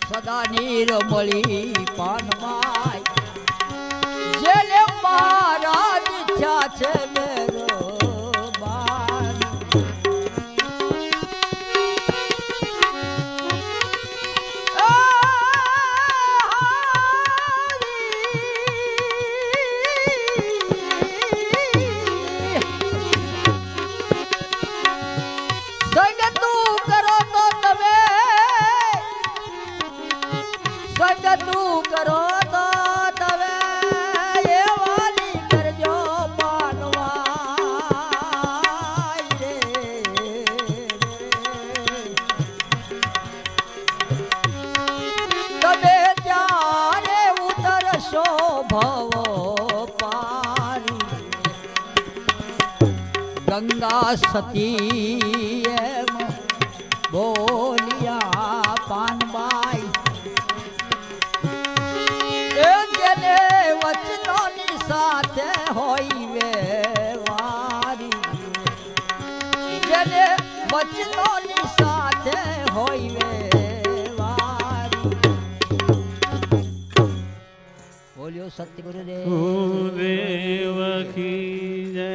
સદા નીરમળી પાનમાય જેને મારા ઈચ્છા છે ગંગા સતી એમ બોલિયા પાનબાઈ જેને વચનોની સાથે હોય વેવારી જેને વચનોની સાથે હોય વેવારી બોલ્યો સત્ય ગુરુદેવ કી જય.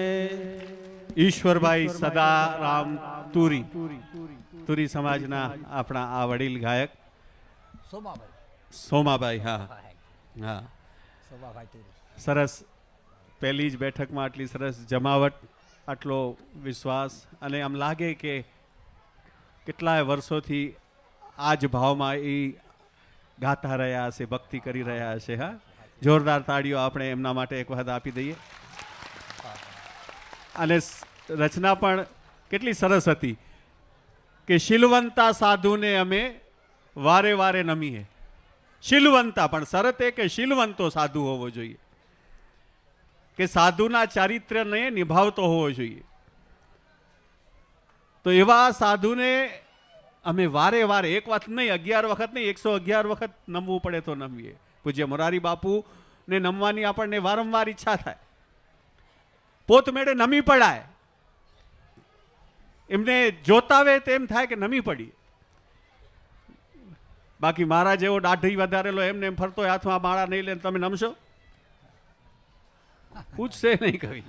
ઈશ્વરભાઈ સદારામ તુરી સમાજના આપણા આ વડીલ ગાયક સોમાભાઈ. હા હા, સરસ. પહેલી જ બેઠકમાં આટલી સરસ જમાવટ, આટલો વિશ્વાસ, અને આમ લાગે કે કેટલાય વર્ષોથી આ જ ભાવમાં એ ગાતા રહ્યા હશે, ભક્તિ કરી રહ્યા હશે. હા, જોરદાર તાળીઓ આપણે એમના માટે એક વખત આપી દઈએ. અને રચના પણ કેટલી સરસ હતી કે શીલવંતા સાધુને અમે વારે વારે નમીએ. શીલવંતા, પણ શરત એ કે શીલવંતો સાધુ હોવો જોઈએ, કે સાધુના ચારિત્ર્યને નિભાવતો હોવો જોઈએ. તો એવા સાધુને અમે વારે વારે, એક વાત નહીં, 11 વખત નહીં, 111 વખત નમવું પડે તો નમીએ. પૂજ્ય મોરારી બાપુને નમવાની આપણને વારંવાર ઈચ્છા થાય. પોતમેળે નમી પડાય, એમને જોતાવે તેમ થાય કે નમી પડી. બાકી મારા જેવો દાઢી વધારેલો એમને એમ ફરતો હાથમાં માળા નહીં લે તમે નમશો? પૂછશે નહીં કવિ.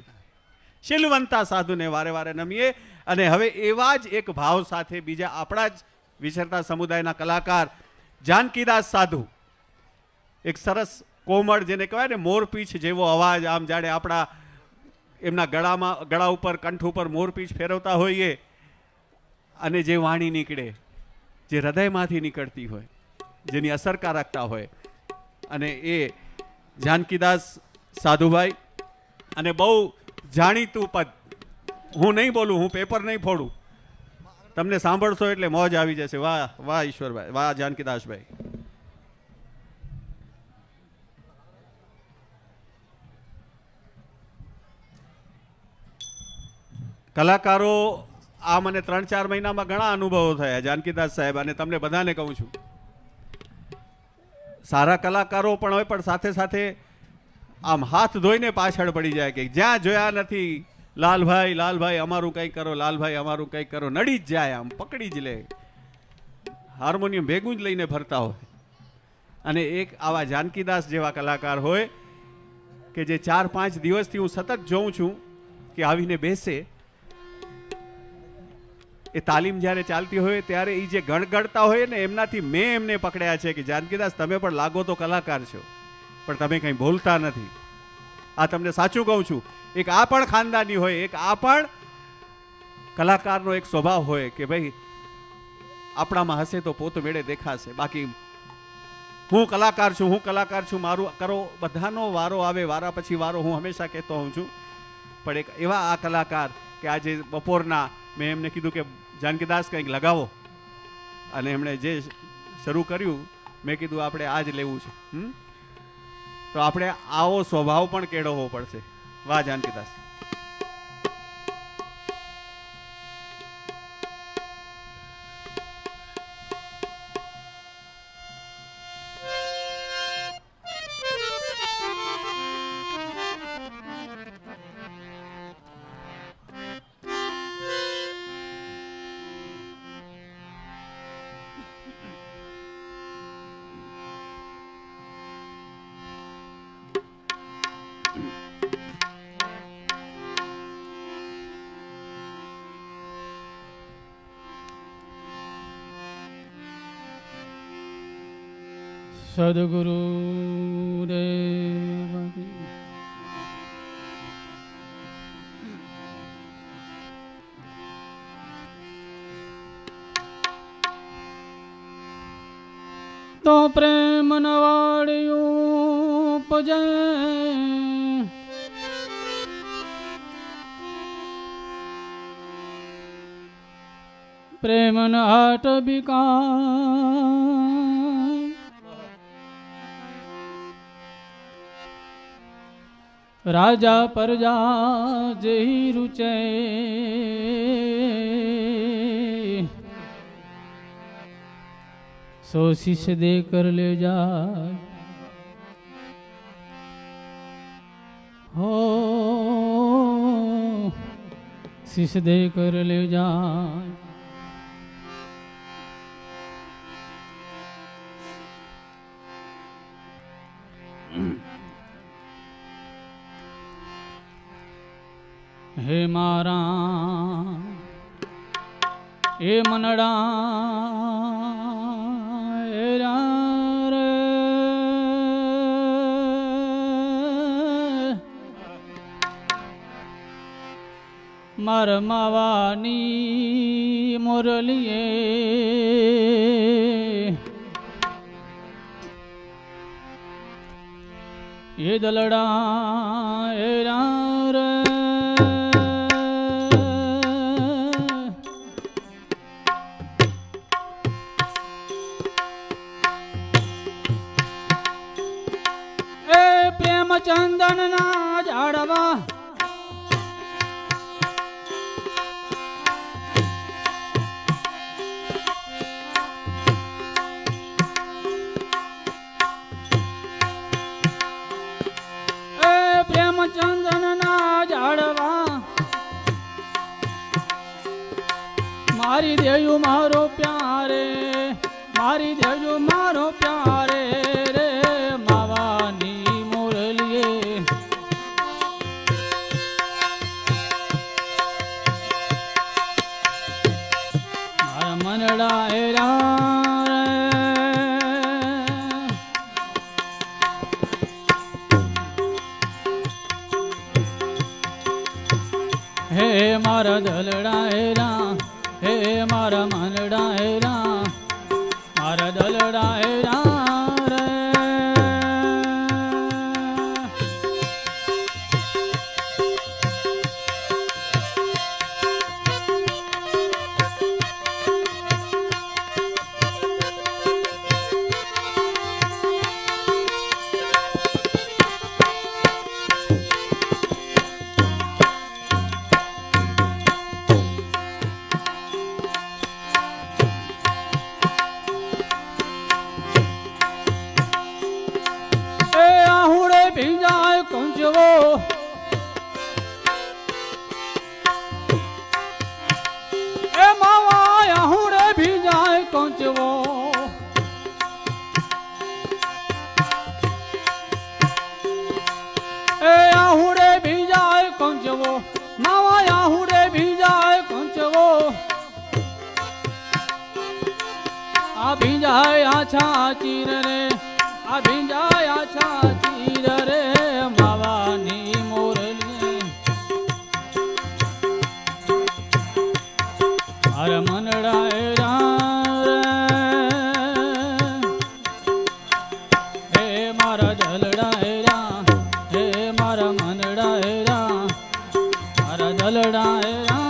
શીલવંતા સાધુને વારે વારે નમીએ. અને હવે એવા જ એક ભાવ સાથે બીજા આપણા જ વિચરતા સમુદાયના કલાકાર જાનકીદાસ સાધુ, એક સરસ કોમળ, જેને કહેવાય ને મોરપીંછ જેવો અવાજ, આમ જાણે આપણા એમના ગળા ઉપર, કંઠ ઉપર મોરપીંછ ફેરવતા હોઈએ અને જે વાણી નીકળે, જે હૃદયમાંથી નીકળતી હોય, જેની અસરકારકતા હોય, અને એ જાનકીદાસ સાધુભાઈ. અને બહુ જાણીતું પદ, હું નહીં બોલું, હું પેપર નહીં ફોડું, તમને સાંભળશો એટલે મોજ આવી જશે. વાહ વાહ ઈશ્વરભાઈ, વાહ જાનકીદાસભાઈ. કલાકારો આ મને 3-4 મહિનામાં ઘણા અનુભવો થયા જાનકીદાસ સાહેબ, અને તમને બધાને કહું છું, સારા કલાકારો પણ હોય, પણ સાથે સાથે આમ હાથ ધોઈને પાછળ પડી જાય કે જ્યાં જોયા નથી લાલભાઈ, લાલભાઈ અમારું કંઈક કરો, લાલભાઈ અમારું કંઈક કરો, નડી જ જાય, આમ પકડી જ લે, હાર્મોનિયમ ભેગું જ લઈને ફરતા હોય. અને એક આવા જાનકીદાસ જેવા કલાકાર હોય કે જે 4-5 દિવસથી હું સતત જોઉં છું કે આવીને બેસે, એ તાલીમ જ્યારે ચાલતી હોય ત્યારે એ જે ગણગણતા હોય ને, એમનાથી મેં એમને પકડ્યા છે કે જાનકીદાસ તમે પણ લાગો તો કલાકાર છો, પણ તમે કંઈ બોલતા નથી. આ તમને સાચું કહું છું. એક આ પણ ખાનદાની હોય, એક આ પણ કલાકારનો એક સ્વભાવ હોય કે ભાઈ આપણામાં હશે તો પોત મેળે દેખાશે. બાકી હું કલાકાર છું, હું કલાકાર છું, મારું કરો, બધાનો વારો આવે, વારા પછી વારો, હું હંમેશા કહેતો હોઉં છું. પણ એક એવા આ કલાકાર કે આજે બપોરના મેં એમને કીધું કે જાનકીદાસ કંઈક લગાવો, અને એમણે જે શરૂ કર્યું મેં કીધું આપણે આ જ લેવું છે. તો આપણે આવો સ્વભાવ પણ કેળવવો પડશે. વાહ જાનકીદાસ. સદગુરુ દેવ કી તો પ્રેમ નવાડિયું પજે પ્રેમ ન હાટ બિકા રાજા પ્રજા જેહી રૂચે सो शीश दे कर ले जाए हो शीश दे कर ले जाए हे मारा ए मनड़ा मार मावानी मोरलिए ये दलड़ा ए रार ए प्रेम चंदन ना झाड़वा चंदन ना झाड़वा मारी देयु मारो प्यारे मारी देयु मारो प्यारे रे मावानी मोरलिए मारा मनड़ा एरा हे मारा दलड़ा हेरा हे मारा मनड़ा हेरा मारा दलड़ा हेरा रे भिंजाए कुंजवो ए मावा आहुड़े भिंजाए कुंजवो ए आहुड़े भिंजाए कुंजवो मावा आहुड़े भिंजाए कुंजवो आ भिंजाए आछा चीर रे आ भिंजाए आछा चीर रे मावानी मोरली अरे मनड़ा हे मारा दलड़ा हेरा हे मारा मनड़ा हेरा मारा दलड़ा हेरा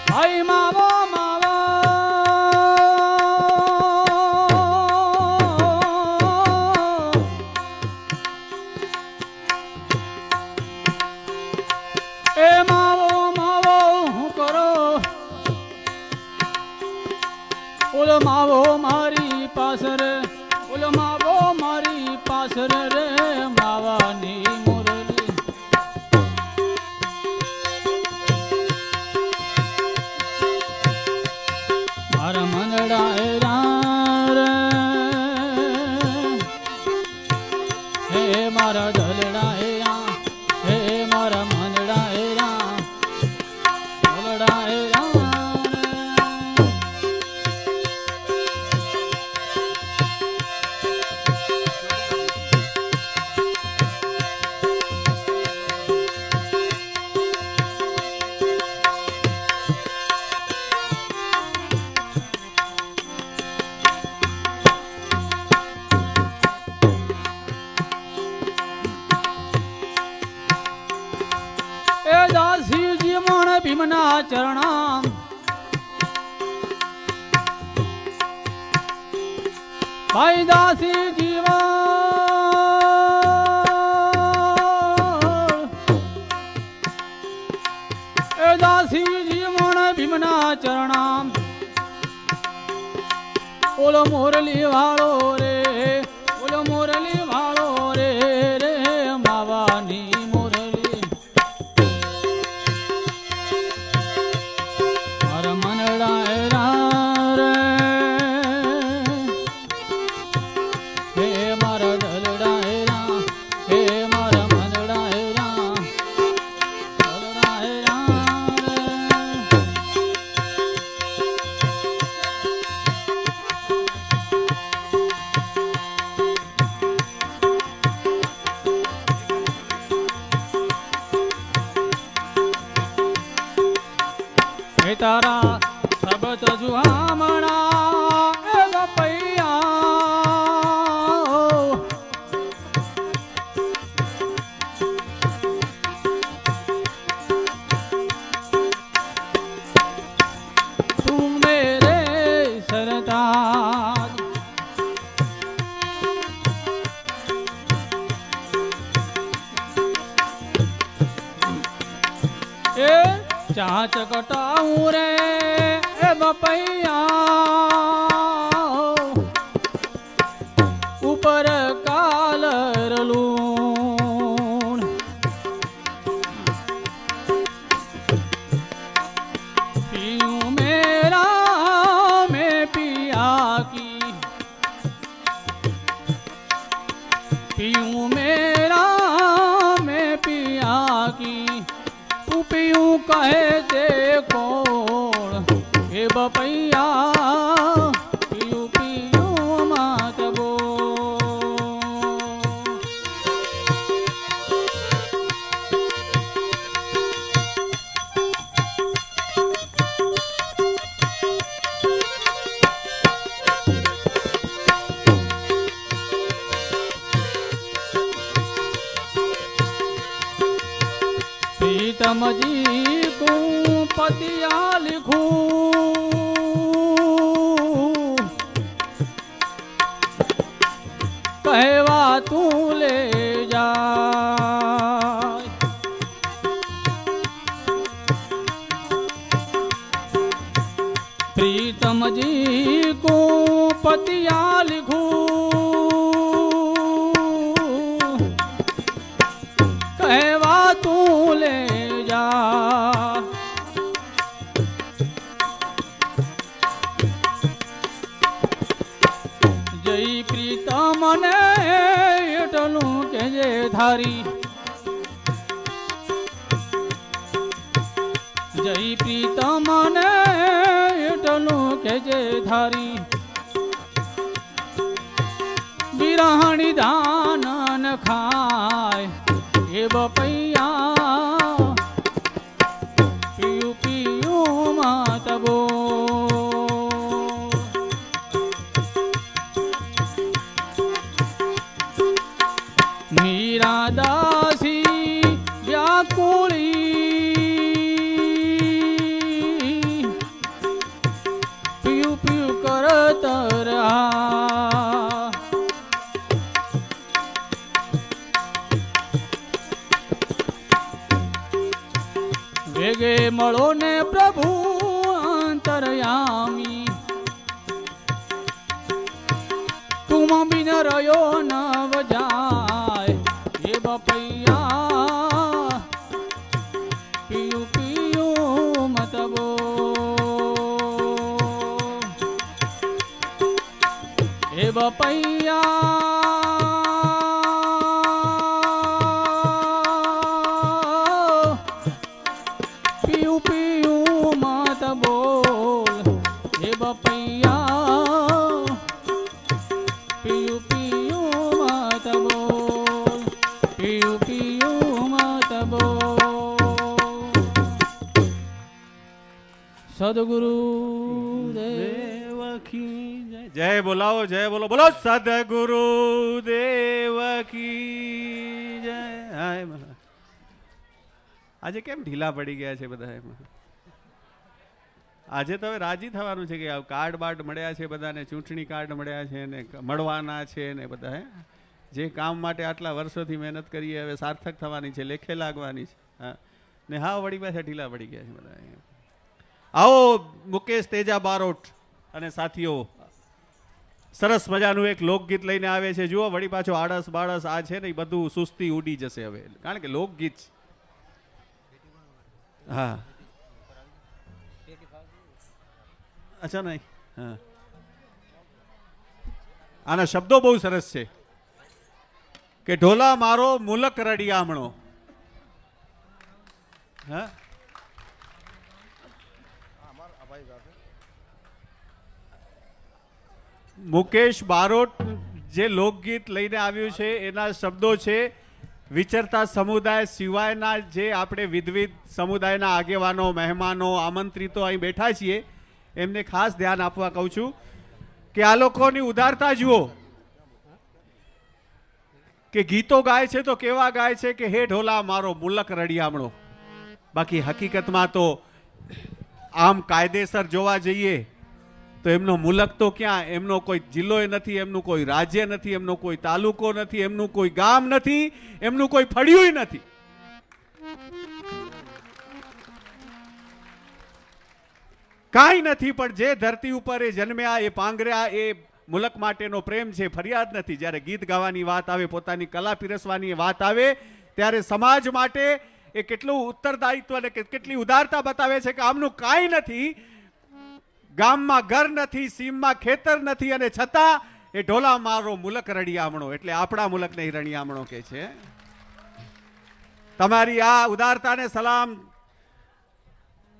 ભાઈ માવો માવો ઓલો માવો મારી પાસર, ઓલો માવો મારી પાસર રે માવાની મુરલી. મારા મનડા રે હે મારા દલડા હે મારા મનડા દલડા ભીમના ચરણા ભાઈ દાસી જીવા એ દાસી જીવણ ભીમના ચરણા ઓલો મોરલી વાળો રે ઓલો મોરલી વાળો રે રે માવાની તારા સબત જુહામણા એ ગપૈયા તું મેરે સરતાજ એ ચાચ કટાઉં રે એ બપૈયા ઉપર કાલર લૂણ પીયું મેરા મેં પિયા કી પીયું મેરા મેં પિયા કી પીયું કહે તે કોણ એ બપૈયા પીયું પીયું માત બો प्रीतमजी को पतिया लिखूं कहवा तू ले जा प्रीतमजी को पतिया लिखूं कहवा तू ले जा जय प्रीतम ने એટલું કેજે ધારી જય પ્રીતમ ને એટલું કેજે ધારી બિરહાણી દાનન ખાય એ બપૈયા પીયું પીયું માતબો મીરા દાસી વ્યાકુળી પીયું પીયું કરત રહ્યા વેગે મળો ને પ્રભુ અંતરયામી માં બિન રહ્યો નવ જાય એ બપૈયા પીયું પીયું મત બોલ એ બપૈયા પીયું પીયું મત બોલ એ બપૈયા પીયું પીયું મત બોલ પીયું પીયું મત બોલ સદગુરુ દેવ કી જય. જય બોલાવો, જય બોલો, બોલો સદગુરુ દેવ કી જય. હાય મને આજે કેમ ઢીલા પડી ગયા છે બધા એમાં? આજે તો હવે રાજી થવાનું છે કે કાર્ડ બાર્ડ મળ્યા છે બધાને, ચૂંટણી કાર્ડ મળ્યા છે ને મળવાના છે ને બધા હે જે કામ માટે આટલા વર્ષોથી મહેનત કરીએ હવે સાર્થક થવાની છે, લેખે લાગવાની છે. હા ને હા વળી પાસે ઢીલા પડી ગયા છે બધા. આવો મુકેશ તેજા બારોટ અને સાથીઓ સરસ મજાનું એક લોકગીત લઈને આવે છે. જુઓ વળી પાછો આળસ બાળસ આ છે ને એ બધું સુસ્તી ઉડી જશે હવે, કારણ કે લોકગીત. હા અચ્છા નહીં, હા આના શબ્દો બહુ સરસ છે કે ઢોલા મારો મુલક રડિયામણો. હા મુકેશ બારોટ જે લોકગીત લઈને આવ્યું છે એના શબ્દો છે વિચરતા સમુદાય સિવાયના જે આપણે વિવિધ સમુદાયના આગેવાનો, મહેમાનો, આમંત્રિતો અહીં બેઠા છીએ એમને ખાસ ધ્યાન આપવા કહું છું કે આ લોકોની ઉદારતા જુઓ કે ગીતો ગાય છે તો કેવા ગાય છે કે હે ઢોલા મારો મુલક રડિયામણો. બાકી હકીકતમાં તો આમ કાયદેસર જોવા જઈએ તો એમનો મુલક તો ક્યાં, એમનો કોઈ જિલ્લો નથી, એમનું કોઈ રાજ્ય નથી, એમનો કોઈ તાલુકો નથી, એમનું કોઈ ગામ નથી, એમનું કોઈ ફળિયું નથી. કાંઈ નથી, પણ જે ધરતી ઉપર એ જન્મ્યા, એ પાંગર્યા, એ મુલક માટેનો પ્રેમ છે, ફરિયાદ નથી. જ્યારે ગીત ગાવાની વાત આવે, પોતાની કલા પીરસવાની વાત આવે ત્યારે સમાજ માટે એ કેટલું ઉત્તરદાયિત્વ અને કેટલી ઉદારતા બતાવે છે કે આમનું કાંઈ નથી, ગામમાં ઘર નથી, સીમમાં ખેતર નથી, અને છતાં એ ઢોલા મારો મુલક રડિયામણો, એટલે આપણા મુલક નહીં રણિયામણો કે છે. તમારી આ ઉદારતાને સલામ.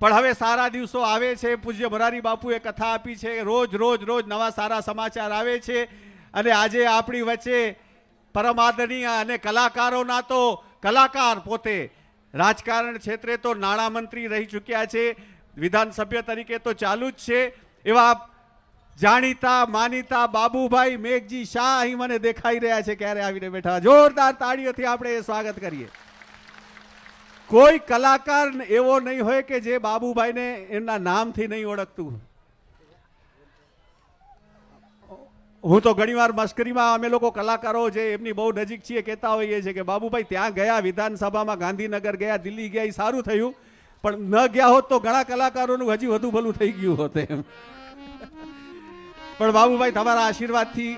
પણ હવે સારા દિવસો આવે છે. પૂજ્ય મોરારી બાપુએ કથા આપી છે, રોજ રોજ રોજ નવા સારા સમાચાર આવે છે. અને આજે આપણી વચ્ચે પરમ આદરણીય અને કલાકારોના તો કલાકાર પોતે, રાજકારણ ક્ષેત્રે તો નાણામંત્રી રહી ચૂક્યા છે, વિધાનસભ્ય તરીકે તો ચાલુ જ છે, એવા જાણીતા માનીતા બાબુભાઈ મેઘજી શાહ અહીં મને દેખાઈ રહ્યા છે. ક્યારે આવીને બેઠા, જોરદાર તાળીઓથી આપણે એ સ્વાગત કરીએ. કોઈ કલાકાર એવો નહીં હોય કે જે બાબુભાઈને એમના નામથી નહીં ઓળખતું. હું તો ઘણીવાર મશ્કરીમાં અમે લોકો કલાકારો જે એમની બહુ નજીક છીએ કહેતા હોઈએ છીએ કે બાબુભાઈ ત્યાં ગયા, વિધાનસભામાં ગાંધીનગર ગયા, દિલ્હી ગયા, એ સારું થયું, પણ ન ગયા હોત તો ઘણા કલાકારોનું હજી વધુ ભલું થઈ ગયું હોત એમ. પણ બાબુભાઈ તમારા આશીર્વાદથી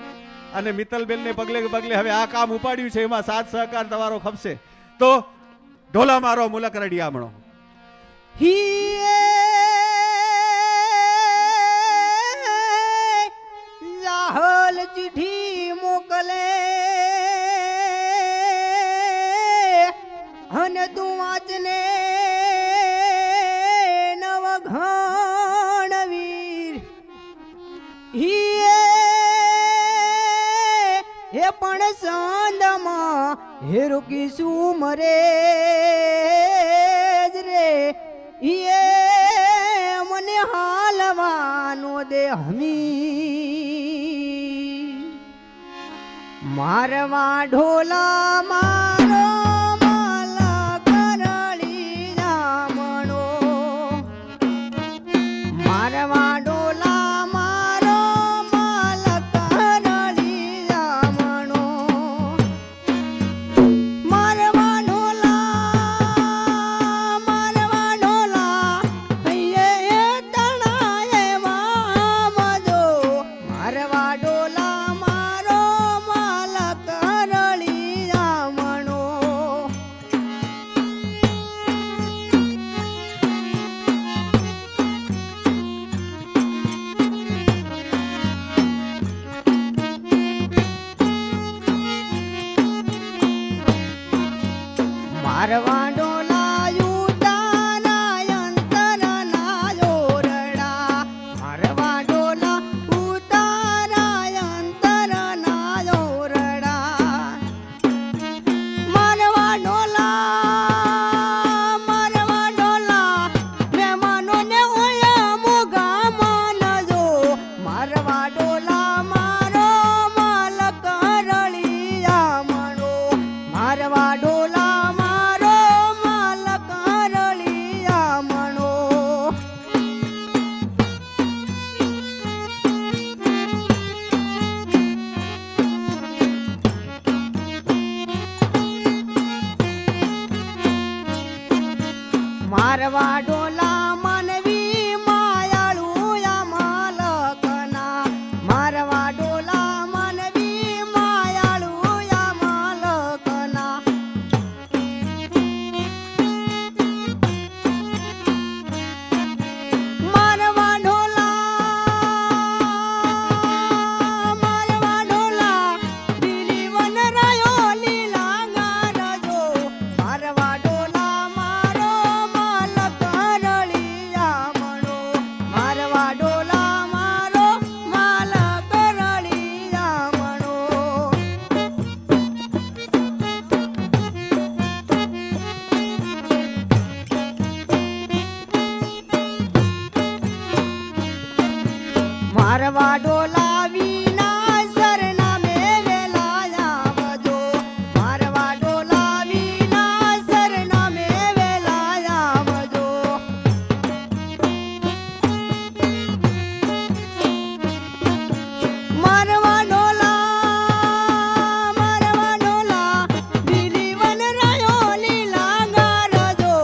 અને મિત્તલબેનને પગલે પગલે હવે આ કામ ઉપાડ્યું છે, એમાં સાથ સહકાર તમારો ખપશે. તો ઢોલા મારો મુલક રડિયામણો. જાહલ ચીઠી મોકલે અને તું વાંચને નવઘણ વીર. હે પણ સંદમાં હેરુકી શું મરે રે, મને હાલવાનો દે હમી. મારવા ઢોલા મારો માલા કરળી જામણો, મારવા ઢોલા મારો માલા કરળી જામણો, મારવા ઢોલા હૈયે તણાએ વામજો, મારવા ઢોલા મારો મારવા ડોલાવીના સરનામે વેલા આવજો મારવા ડોલાવીના સરનામે વેલા આવજો મારવા ડોલા લીલી વન રાયો લીલા ગારજો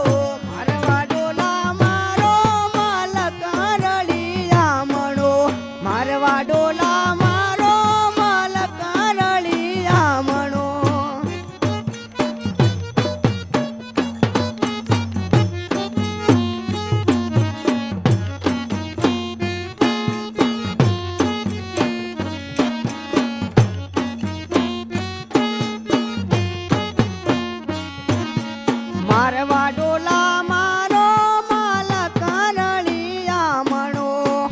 મારવા ડોલા મારો માલક રળિયા મણો મારવા ડોલા મારો માલક રળિયા મણો મારવા ડોલા મારો માલક રળિયા મણો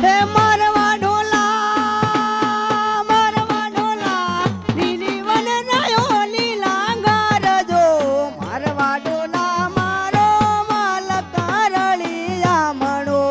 હે મારવા ડોલા લીલી વન રાયો લીલા ગારજો મારવા ડોલા મારો માલક રળિયા મણો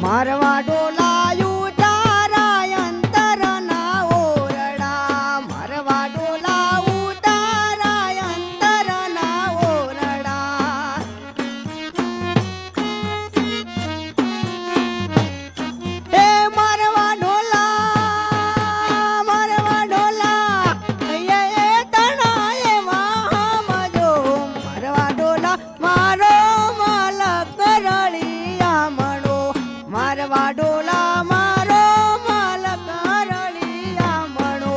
મારવા ડોલાયું તારા અંતર ના ઓરડા મારવા ડોલાવું તારા અંતર ના ઓરડા હે મારવા ડોલા એ તણા એવા મજો મારવા ડોલા મારો માલક રળિયા મણો મારવા ડોલા મારો માલક રળિયા મણો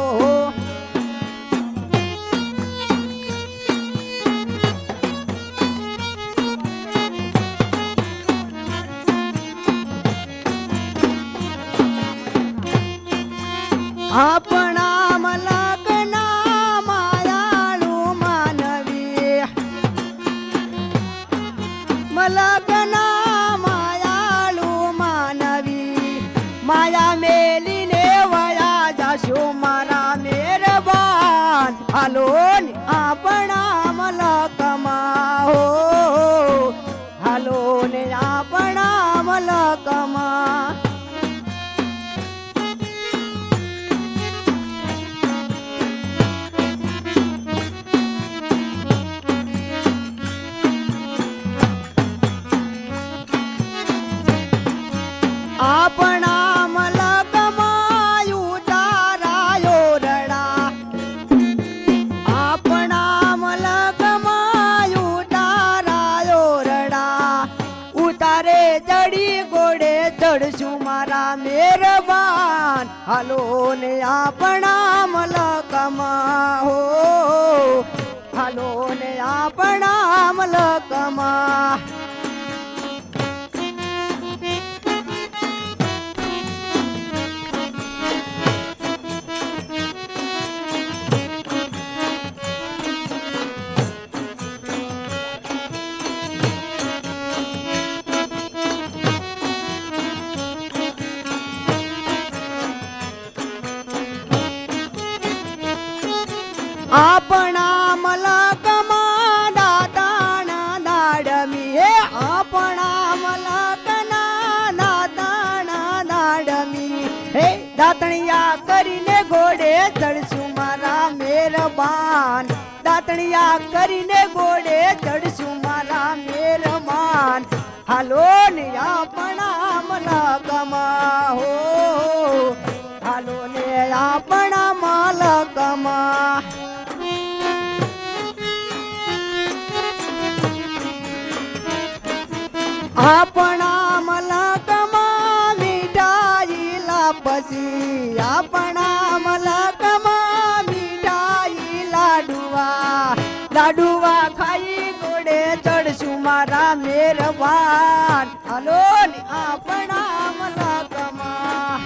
આપણા મલક ના માયાળુ માનવી મલક ના માયાળુ માનવી માયા મેલીને વયા જાશો મારા મેરબાન હાલો ને આપણા મલકમાં હો હાલો ને આપણા મલકમાં આપણા મલકમાં ઉતારાયો રડા આપણા મલકમાં ઉતારાયો રડા ઉતારે ચડી ઘોડે ચડશું મારા મેરબાન હાલો ને આપણા મલકમાં હો હાલો ને આપણા મલકમાં આપણા મલકમાં દાતાણા દાડમી હે આપણા મલકના દાતાણા દાડમી હે દાતણિયા કરીને ઘોડે ચડશું મારા મેરબાન દાતણિયા કરીને ઘોડે ચડશું મારા મેરબાન હાલો ને આપણા મલકમાં હો હાલો ને આપણા મલકમાં આપણા મલકમાં મીઠાઈ લાપસી આપણા મલકમાં મીઠાઈ લાડુવા ખાઈ ઘોડે ચડશું મારા મેરબાન હાલો ને આપણા મલકમાં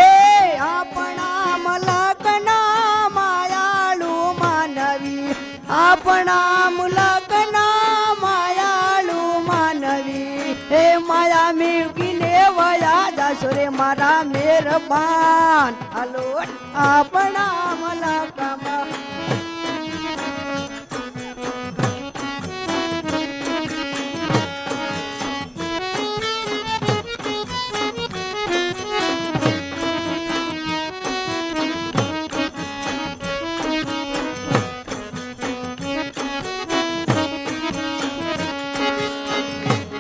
એ આપણા મલકના માયાળુ માનવી આપણા મુલકના માયાળુ માનવી મારા મેરબાન હાલો આપણા મલકમાં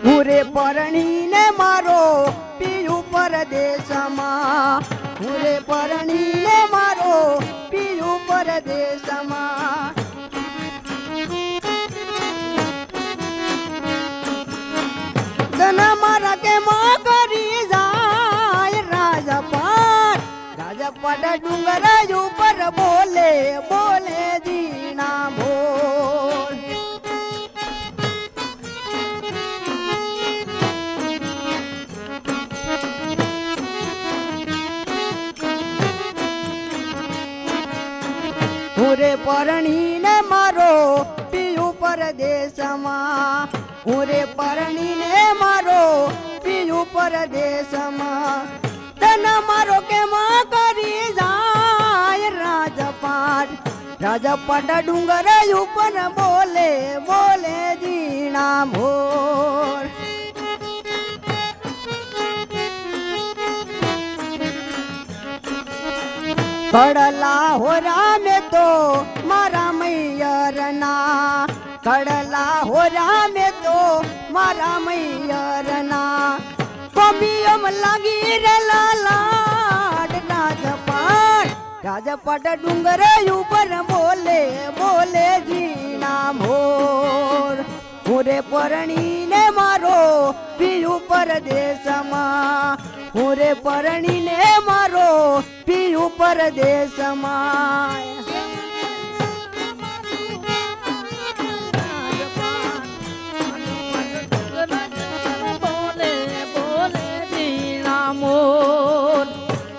હુરે પરણીને મારો પિયુ પરદેશમાં હુરે પરણીને મારો પિયુ પરદેશમાં ધન મારા કે માં કરી જાય રાજપાટ ડુંગર ઉપર બોલે બોલે દીના બોલ હુરે પરણીને મારો પિયુ પરદેશમાં હુરે પરણીને મારો પિયુ પરદેશમાં ધન મારો કે માં કરી જાય રાજપાટ ડુંગર ઉપર બોલે બોલે દીના ભોર કડલા હોરા મેં તો મારા મૈયરના કડલા હોરા મેં તો મારા મૈયરના કોબીયમ લાગી રે લાલાડ રાજપાટ ડુંગર ઉપર બોલે બોલે જીના મોર હુરે પરણીને મારો પિયુ પરદેશમાં હુરે પરણીને મારો પિયુ પરદેશમાં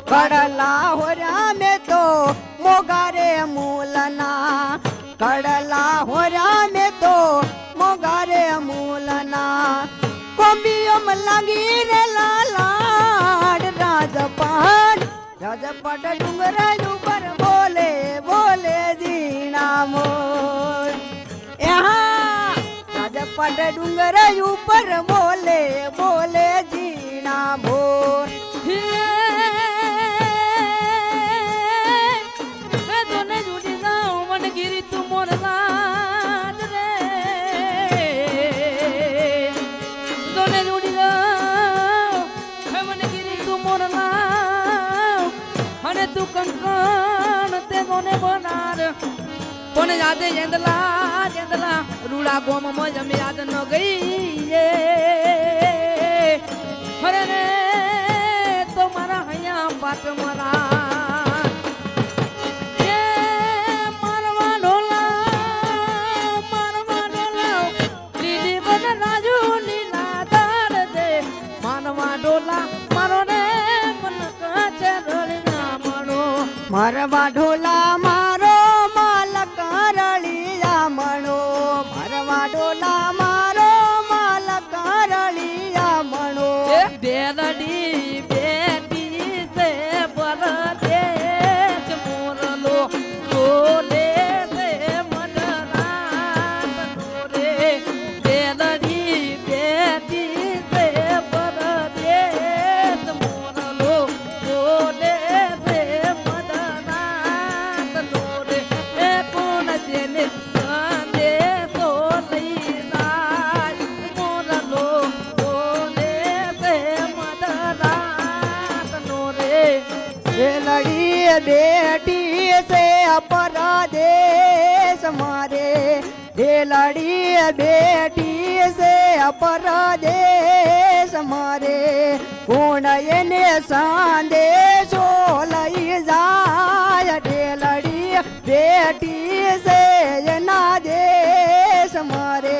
કડલા હોરા મેં તો મોગારે મૂલના કડલા હોરા મેં તો મોગારે મૂલના કોબીયમ લાગી રે લાલાડ રાજપાટ ડુંગર ઉપર બોલે બોલે જીણા મોર રાજપાટ ડુંગર ઉપર બોલે બોલે જીણા મોર પણ યાદે જેંદલા રૂડા ગોમ મજમ યાદ ન ગઈ હરે રે તો મારા હૈયા પાટ મારા મારવા ઢોલા લીલી બન રાજુ લીલા દાડ દે માનવા ઢોલા મારો ને મન કાચે રળી ના મારો મારવા ઢોલા મારો માલક રળિયા મણો મારવા ઢોલા મારો માલક રળિયા મણો બેલડી બેટી સે પરદેશ મોરલો બોલે સે મદરાત રે બેલડી બેટી સે પરદેશ મોરલો બોલે સે મદરાત રે એ કોણ જેને સંદેશો લઈ જાય મોરલો બોલે સે મદરાત રે એ લડી બેટી છે પરદેશ મારે એ લડી બેટી છે પરદેશ મારે કોણ એને સંદેશો લઈ જાય ઢેલડી બેટી છે એના દેશ મારે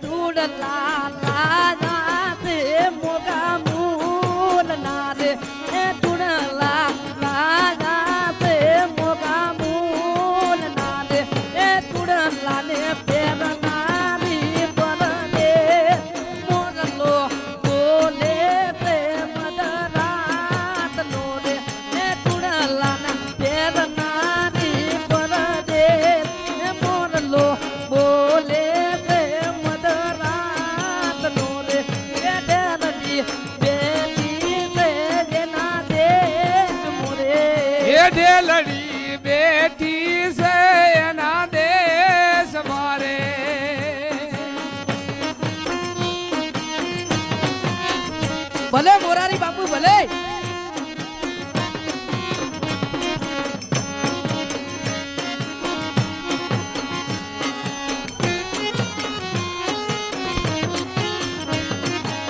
તુડલા રાજા તે મોગા મૂલ ના રે એ તુડલા રાજા તે મોગા મૂલ ના રે એ તુડલા ને પેરનારી પરદે મોરલો બોલે તે મદરા ઢેલડી બેઠી છે એના દેશ મારે ભલે મોરારી બાપુ ભલે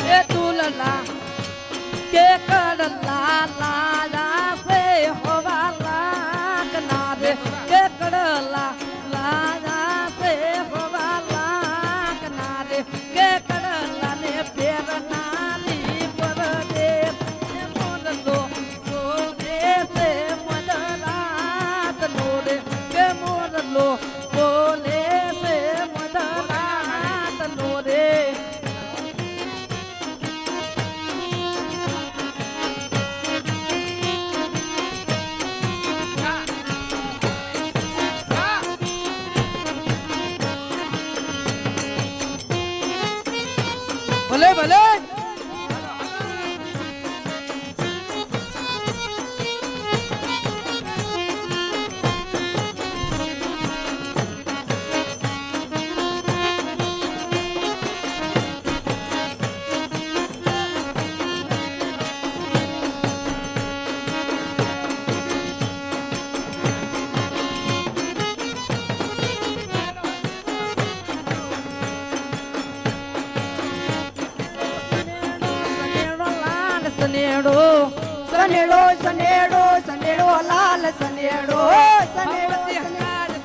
એ તુલના કે કડલા લાલા સે હોવા લાગના રે કે કડલા લાલા સે હોવા લાગના રે કે કડલા ને પેરનાલી પર દે મોદલો બોલે સે મદરાત નોરે કે મોદલો બોલે સે મદરાત નોરે ભલે ભલે સનેડો સનેડો સનેડો સનેડો લાલ સનેડો સનેડો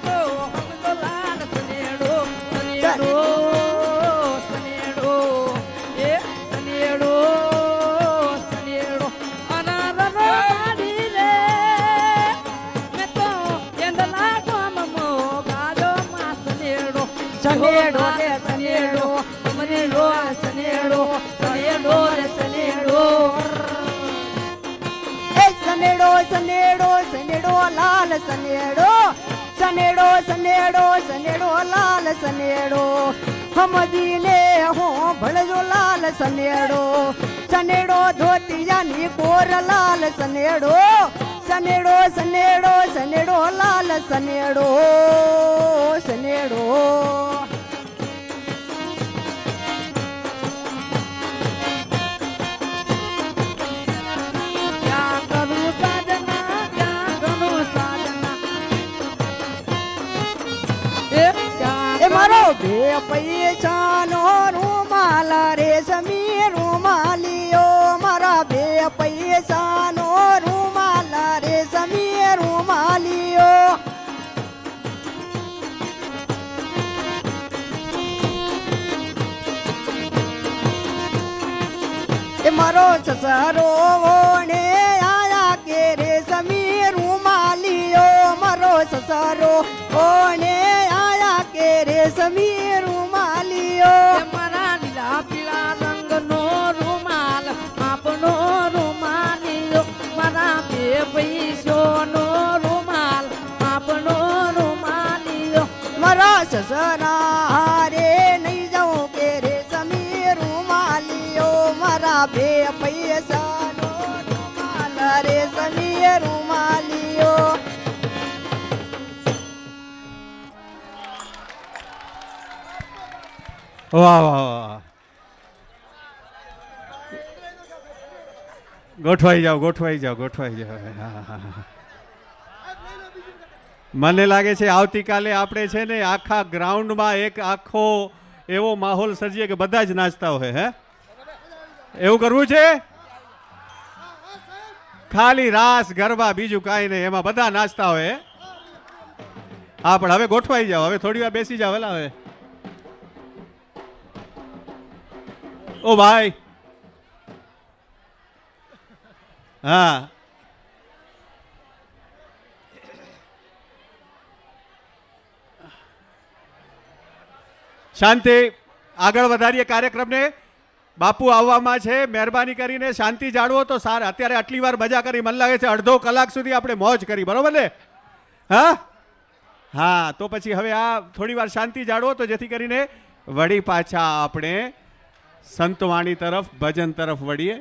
તો હમદો લાલ સનેડો સનેડો સનેડો એ સનેડો સનેડો અનારનો પાડી રે મે તો એંદલા ગમમો ગાજો માં સનેડો સનેડો રે સનેડો સનેડો સનેડો સનેડો રે સનેડો સનેડો સનેડો સનેડો લાલ સનેડો સનેડો સનેડો સનેડો લાલ સનેડો હમદીને હો ભળજો લાલ સનેડો સનેડો ધોતિયાની કોર લાલ સનેડો સનેડો સનેડો સનેડો લાલ સનેડો સનેડો એ મારો બે પૈસાનો રૂમાલ રે સમી રૂમાલિયો મારા બે પૈસાનો રૂમાલ રે સમી રૂમાલિયો એ મારો સસરો ને આયા કે રે સમી રૂમાલિયો મારો સસરો ને કે રે સમી રૂમાલિયો મારા લીલા પીળા રંગનો રૂમાલ આપણો રૂમાલિયો મારા બે પૈસોનો રૂમાલ આપણો રૂમાલિયો મારા સસરા હારે નહીં જાઉં કે રે સમી રૂમાલિયો મારા બે પૈસાનો રૂમાલ રે સમી રૂમાલિયો વાહ વાહ વાહ ગોઠવાઈ જાઓ ગોઠવાઈ જાઓ ગોઠવાઈ જાઓ હા, હા, હા. મને લાગે છે આવતીકાલે આપણે છે ને આખા ગ્રાઉન્ડમાં એક આખો એવો માહોલ સર્જીએ કે બધા જ નાચતા હોય હે એવું કરવું છે ખાલી રાસ ગરબા બીજું કાંઈ નહીં એમાં બધા નાચતા હોય હા પણ હવે ગોઠવાઈ જાઓ હવે થોડી વાર બેસી જાઓ વેલા હવે ઓ ભાઈ હા શાંતિ આગળ વધારીએ કાર્યક્રમને બાપુ આવવામાં છે મહેરબાની કરીને શાંતિ જાળવો તો સારા અત્યારે આટલી વાર મજા કરી મને લાગે છે અડધો કલાક સુધી આપણે મોજ કરી બરોબર ને હા હા તો પછી હવે આ થોડી વાર શાંતિ જાળવો તો જેથી કરીને વળી પાછા આપણે સંતવાણી તરફ ભજન તરફ વળીએ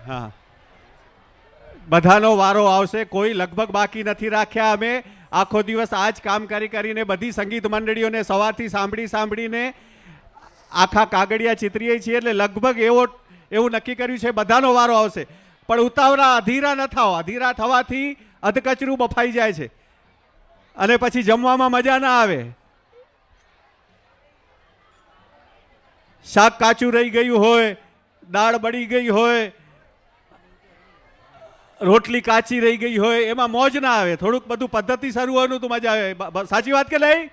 હા, બધાનો વારો આવશે, કોઈ લગભગ બાકી નથી રાખ્યા. અમે આખો દિવસ આ જ કામ કરીને બધી સંગીત મંડળીઓને સવારથી સાંભળીને આખા કાગળિયા ચિતરીએ છીએ. એટલે લગભગ એવું નક્કી કર્યું છે બધાનો વારો આવશે. પણ ઉતાવળા અધીરા ન થાઓ. અધીરા થવાથી અધકચરું બફાઈ જાય છે અને પછી જમવામાં મજા ના આવે. શાક કાચું રહી ગયું હોય, દાળ બળી ગઈ હોય, રોટલી કાચી રહી ગઈ હોય, એમાં મોજ ના આવે. થોડુંક બધું પદ્ધતિ શરૂવાનું તો મજા આવે. સાચી વાત કે નહીં?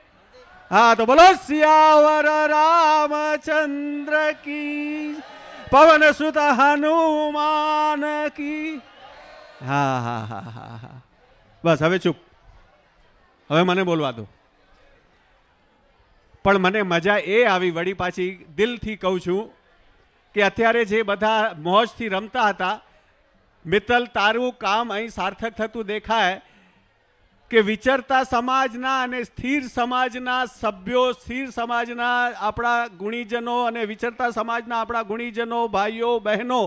હા, તો બોલો સિયાવર રામચંદ્ર કી, પવન સુત હનુમાન કી. હા હા હા હા હા, બસ હવે ચૂપ. હવે મને બોલવા દો. પણ મને મજા એ આવી, વળી પાછી દિલથી કહું છું કે અત્યારે જે બધા મોજથી રમતા હતા, મિત્તલ તારું કામ અહીં સાર્થક થતું દેખાય કે વિચરતા સમાજના અને સ્થિર સમાજના સભ્યો, સ્થિર સમાજના આપણા ગુણીજનો અને વિચરતા સમાજના આપણા ગુણીજનો, ભાઈઓ બહેનો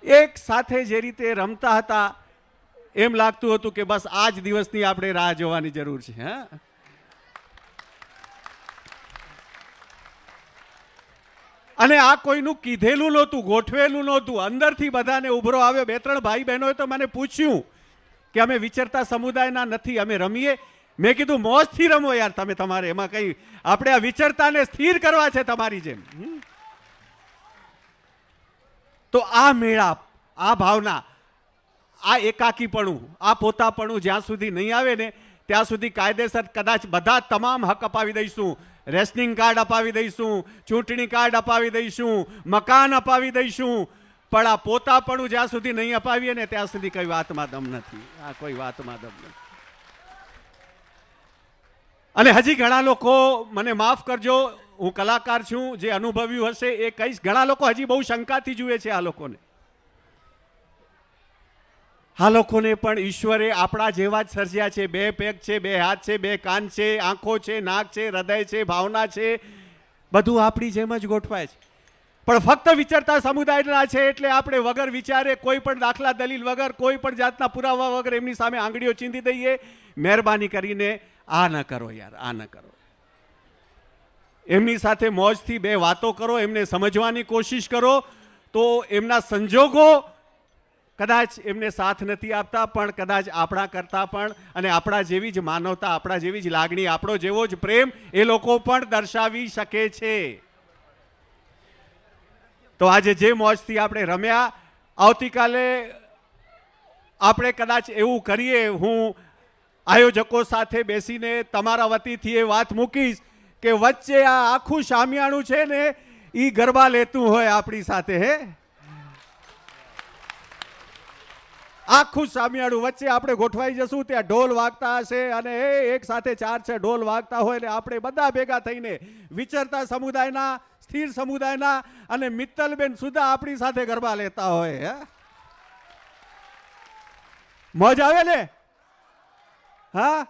એક સાથે જે રીતે રમતા હતા, એમ લાગતું હતું કે બસ આ જ દિવસની આપણે રાહ જોવાની જરૂર છે. હા, અને આ કોઈનું કીધેલું નહોતું, ગોઠવેલું નહોતું, અંદરથી બધાને ઉભરો આવ્યો. 2-3 ભાઈ બહેનોએ તો મને પૂછ્યું કે અમે વિચરતા સમુદાયના નથી, અમે રમીએ. મેં કીધું મોજથી રમો યાર તમે, તમારે એમાં કંઈ, આપણે આ વિચરતાને સ્થિર કરવા છે તમારી જેમ. તો આ મેળાપ, આ ભાવના, આ એકાકીપણું, આ પોતાપણું જ્યાં સુધી નહીં આવે ને ત્યાં સુધી કાયદેસર કદાચ બધા તમામ હક અપાવી દઈશું. રેશનિંગ કાર્ડ અપાવી દઈશું, ચૂંટણી કાર્ડ અપાવી દઈશું, મકાન અપાવી દઈશું, પણ આ પોતાપણું જ્યાં સુધી નહીં અપાવીએ ને ત્યાં સુધી કોઈ વાતમાં દમ નથી. આ કોઈ વાતમાં દમ નથી. અને હજી ઘણા લોકો, મને માફ કરજો, હું કલાકાર છું, જે અનુભવ્યું હશે એ કહીશ, ઘણા લોકો હજી બહુ શંકાથી જુએ છે આ લોકોને. આ લોકોને પણ ઈશ્વરે આપણા જેવા જ સર્જ્યા છે. 2 પેગ છે, 2 હાથ છે, 2 કાન છે, આંખો છે, નાક છે, હૃદય છે, ભાવના છે, બધું આપણી જેમ જ ગોઠવાય છે. પણ ફક્ત વિચારતા સમુદાયના છે એટલે આપણે વગર વિચારે, કોઈ પણ દાખલા દલીલ વગર, કોઈ પણ જાતના પુરાવા વગર એમની સામે આંગળીઓ ચીંધી દઈએ. મહેરબાની કરીને આ ન કરો યાર, આ ન કરો. એમની સાથે મોજથી 2 વાતો કરો, એમને સમજવાની કોશિશ કરો. તો એમના સંજોગો કદાચ એમને સાથ નથી આપતા, પણ કદાચ આપણા કરતાં પણ અને આપણા જેવી જ માનવતા, આપણા જેવી જ લાગણી, આપણો જેવો જ પ્રેમ એ લોકો પણ દર્શાવી શકે છે. તો આજે જે મોજથી આપણે રમ્યા, આવતીકાલે આપણે કદાચ એવું કરીએ, હું આયોજકો સાથે બેસીને તમારા વતીથી એ વાત મૂકીશ કે વચ્ચે આ આખું શામિયાણું છે ને એ ગરબા લેતું હોય આપણી સાથે. હે, આખું સામિયાળું વચ્ચે આપણે ગોઠવાઈ જશું. ત્યાં ઢોલ વાગતા હશે અને એક સાથે 4-6 ઢોલ વાગતા હોય ને આપણે બધા ભેગા થઈને વિચરતા સમુદાયના, સ્થિર સમુદાયના અને મિત્તલબેન સુધા આપણી સાથે ગરબા લેતા હોય. મોજ આવે ને? હા,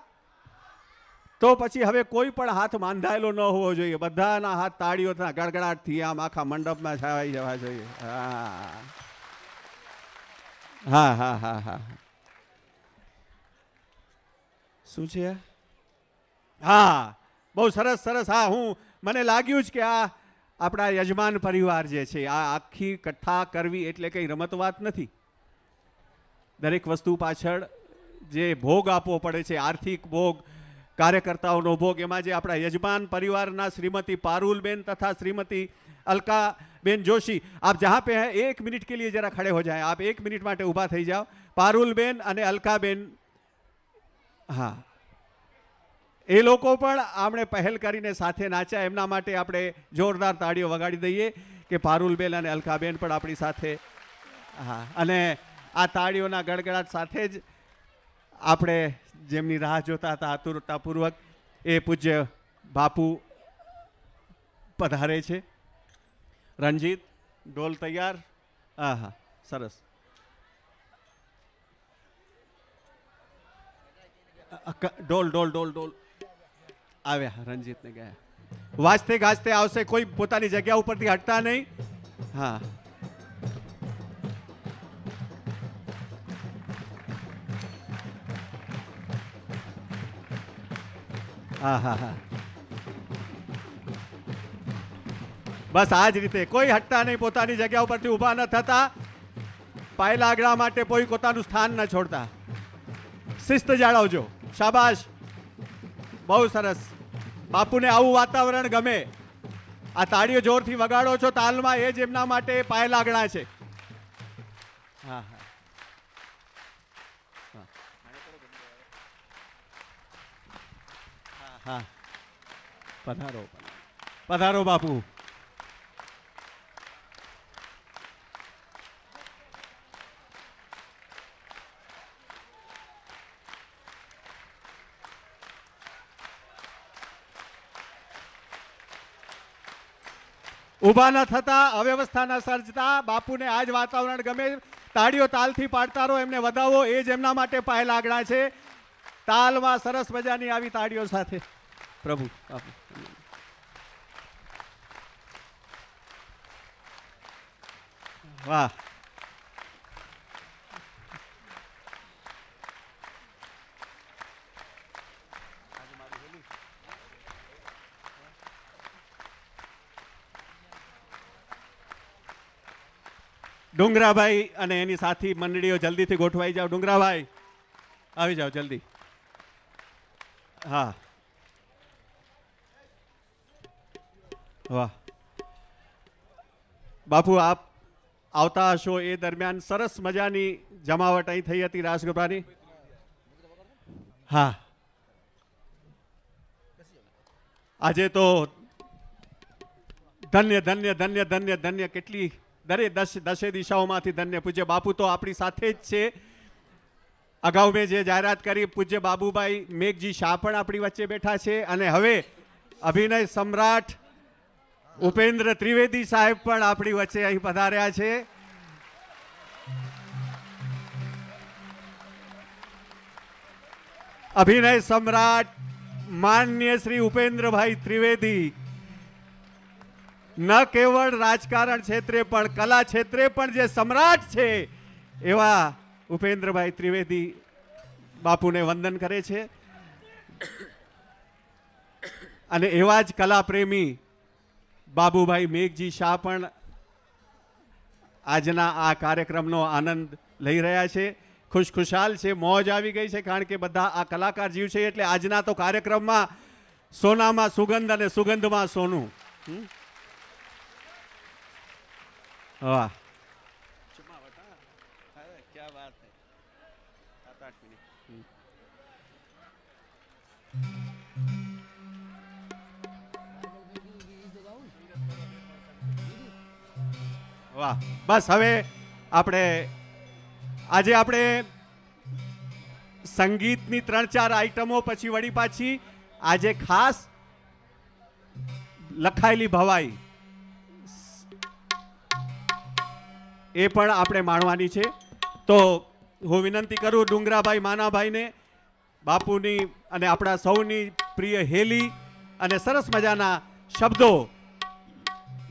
તો પછી હવે કોઈ પણ હાથ માંધાયેલો ન હોવો જોઈએ. બધાના હાથ તાળીઓના ગડગડાટથી આમ આખા મંડપમાં છવાઈ જવા જોઈએ. હા હા હા હા હા, શું છે? હા, બહુ સરસ સરસ. હા, મને લાગ્યું જ કે આ આપણા યજમાન પરિવાર જે છે, આ આખી કથા કરવી એટલે કંઈ રમત વાત નથી. દરેક વસ્તુ પાછળ જે ભોગ આપવો પડે છે, આર્થિક ભોગ, કાર્યકર્તાઓનો ભોગ, એમાં જે આપણા યજમાન પરિવારના શ્રીમતી पारुलबेन तथा श्रीमती अलकाबेन जोशी, आप जहाँ पे हैं 1 मिनट के लिए जरा खड़े हो जाएं. आप 1 मिनट માટે ઊભા થઈ જાઓ. पारुलबेन અને अलकाबेन, હા, એ લોકો પણ આપણે પહેલ કરીને સાથે નાચ્યા. એમના માટે આપણે જોરદાર તાળીઓ વગાડી દઈએ કે पारुलबेन અને अलकाबेन પણ આપણી સાથે. હા, અને આ તાળીઓના ગડગડાટ સાથે જ આપણે જેમની રાહ જોતા હતા આતુરતાપૂર્વક, એ પૂજ્ય બાપુ પધારે છે. રંજીત, ઢોલ તૈયાર? હા હા, સરસ. ઢોલ ઢોલ ઢોલ ઢોલ આવ્યા, રંજીતને ગયા. વાજતે ગાજતે આવશે, કોઈ પોતાની જગ્યા ઉપરથી હટતા નહીં. હા, હા હા હા બસ આ જ રીતે કોઈ હટતા નહીં, પોતાની જગ્યા ઉપરથી ઊભા ન થતા, પાય લાગણા માટે કોઈ પોતાનું સ્થાન ન છોડતા, શિસ્ત જાળવજો. શાબાશ, બહુ સરસ. બાપુને આવું વાતાવરણ ગમે. આ તાળીઓ જોરથી વગાડો છો તાલમાં, એ જ એમના માટે પાય લાગણા છે. હા હા હા પધારો પધારો બાપુ. ઊભા ન થતા, અવ્યવસ્થા ન સર્જતા, બાપુને આ જ વાતાવરણ ગમે. તાળીઓ તાલથી પાડતા રહો, એમને વધાવો, એ જ એમના માટે પાય લાગણા છે. તાલમાં સરસ મજાની આવી તાળીઓ સાથે પ્રભુ બાપુ. વાહ ડુંગરાભાઈ અને એની સાથી મંડળીઓ જલ્દીથી ગોઠવાઈ જાઓ. ડુંગરાભાઈ આવી જાઓ જલ્દી. હા વાહ બાપુ, આપ આવતા હશો એ દરમિયાન સરસ મજાની જમાવટ અહીં થઈ હતી રાસ ગરબાની. હા આજે તો ધન્ય ધન્ય ધન્ય ધન્ય ધન્ય, કેટલી દસે દિશાઓમાંથી ધન્ય. પૂજ્ય બાપુ તો આપણી સાથે જ છે. અગાઉ મેં જે જાહેરાત કરી, પૂજ્ય બાબુભાઈ મેઘજી શાહ પણ આપણી વચ્ચે બેઠા છે, અને હવે અભિનય સમ્રાટ ઉપેન્દ્ર ત્રિવેદી સાહેબ પણ આપણી વચ્ચે અહીં પધાર્યા છે. અભિનય સમ્રાટ માન્ય શ્રી ઉપેન્દ્રભાઈ ત્રિવેદી ન કેવળ રાજકારણ ક્ષેત્રે પણ કલા ક્ષેત્રે પણ જે સમ્રાટ છે એવા ઉપેન્દ્રભાઈ ત્રિવેદી બાપુને વંદન કરે છે. અને એવા જ કલા પ્રેમી બાબુભાઈ મેઘજી શાહ પણ આજના આ કાર્યક્રમનો આનંદ લઈ રહ્યા છે. ખુશખુશાલ છે, મોજ આવી ગઈ છે, કારણ કે બધા આ કલાકાર જીવ છે. એટલે આજના તો કાર્યક્રમમાં સોનામાં સુગંધ અને સુગંધમાં સોનું. વાહ ક્યા વાત હૈ. 7-8 મિનિટ. વાહ બસ હવે આપણે સંગીતની 3-4 આઈટમો પછી વળી પાછી આજે ખાસ લખાયેલી ભવાઈ એ પણ આપણે માણવાની છે. તો હું વિનંતી કરું ડુંગરાભાઈ માનાભાઈને, બાપુની અને આપણા સૌની પ્રિય હેલી અને સરસ મજાના શબ્દો,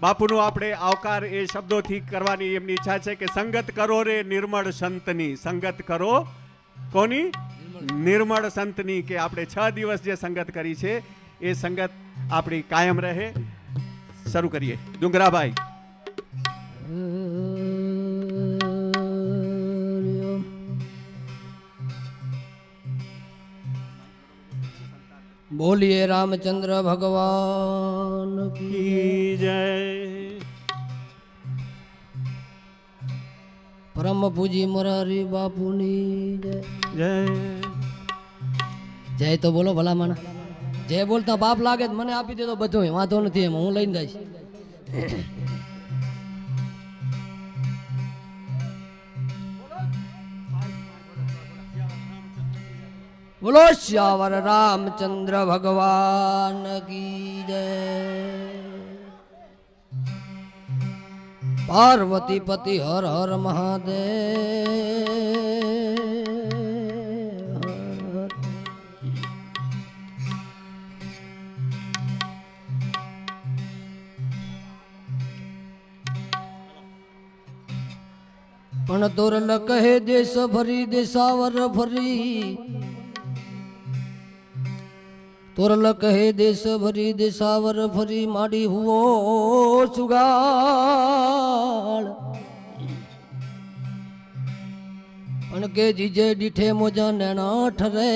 બાપુનો આપણે આવકાર એ શબ્દોથી કરવાની એમની ઈચ્છા છે કે સંગત કરો રે નિર્મળ સંતની. સંગત કરો કોની? નિર્મળ સંતની. કે આપણે 6 દિવસ જે સંગત કરી છે એ સંગત આપણી કાયમ રહે. શરૂ કરીએ ડુંગરાભાઈ. બોલીએ રામચંદ્ર ભગવાન કી જય. પરમ પૂજી મોરારી બાપુની જય. જય જય તો બોલો ભલા મને. જય બોલતા બાપ લાગે તો મને આપી દે તો બધું વાંધો નથી, એમાં હું લઈને જઈશ. બોલો શ્યાવર રામચંદ્ર ભગવાન કી જય. પાર્વતી પતિ હર હર મહાદેવ. પણ દોરલ કહે દેશ ભરી દેશાવર ભરી તોરલ કહે દેશ ભરી દેશાવર ફરી માડી હુઓ સુગાળ પણ કે જીજે દીઠે મોજા નેણા ઠરે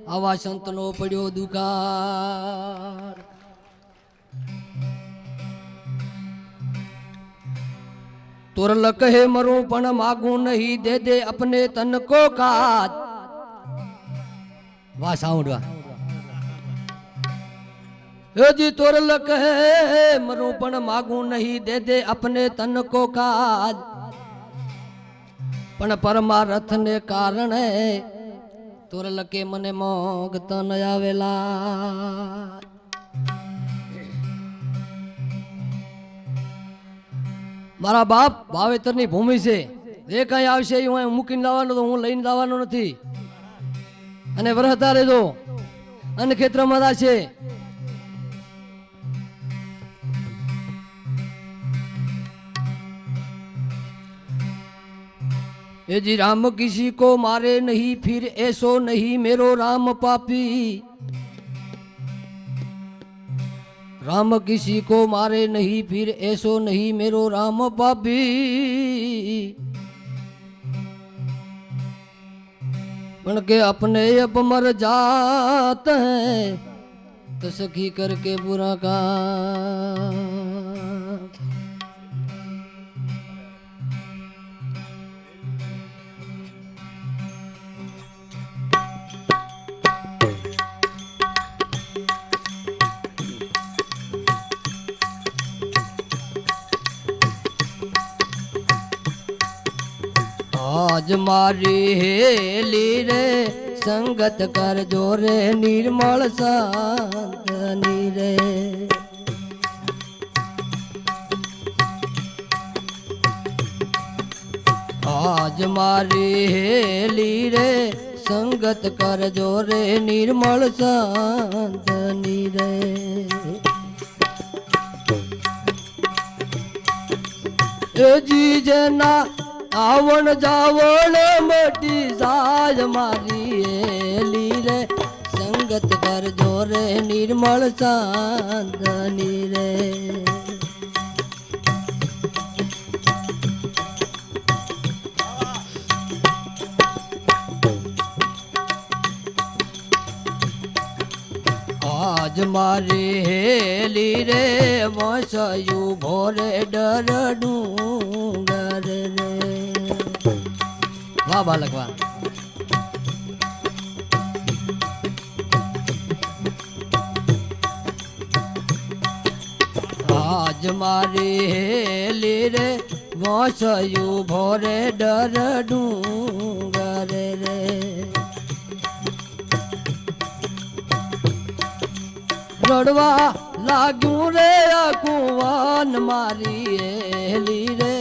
આવા સંતનો પડ્યો દુકાળ તોરલ કહે મરું પણ માગું નહીં દે દે અપને તન કો કાજ વાહ સાઉન્ડ વાહ जी तोरल कहे मरूं पण मागूं नहीं दे दे अपने तन को काज पण परमारथ ने कारण तोरल के मने मोग तन आवेला મારા બાપ વાવેતરની ભૂમિ છે જે કઈ આવશે એ હું મૂકીને લાવવાનો તો હું લઈને લાવવાનો નથી અને વરહતા રહેજો અન્ન ક્ષેત્રમાં છે ये जी राम किसी को मारे नहीं फिर ऐसो नहीं मेरो राम पापी राम किसी को मारे नहीं फिर ऐसो नहीं मेरो राम पापी बन के अपने अब मर जाते हैं तो सखी करके बुरा का आज मारी हेली रे संगत कर जो रे निर्मल शांतनी रे आज मारी हेली रे संगत कर जो रे निर्मल शांतनी रे जी जना आवण जावण मोटी साज मारी हेली रे संगत कर जो रे निर्मल शांतनी रे आज मारी हेली रे वसयु भोरे डर डूंगर रे वाह बालक वाह आज मारी हेली रे वसयु भोरे डर डूंगर रे रड़वा लागू रे कुवान मारी हेली रे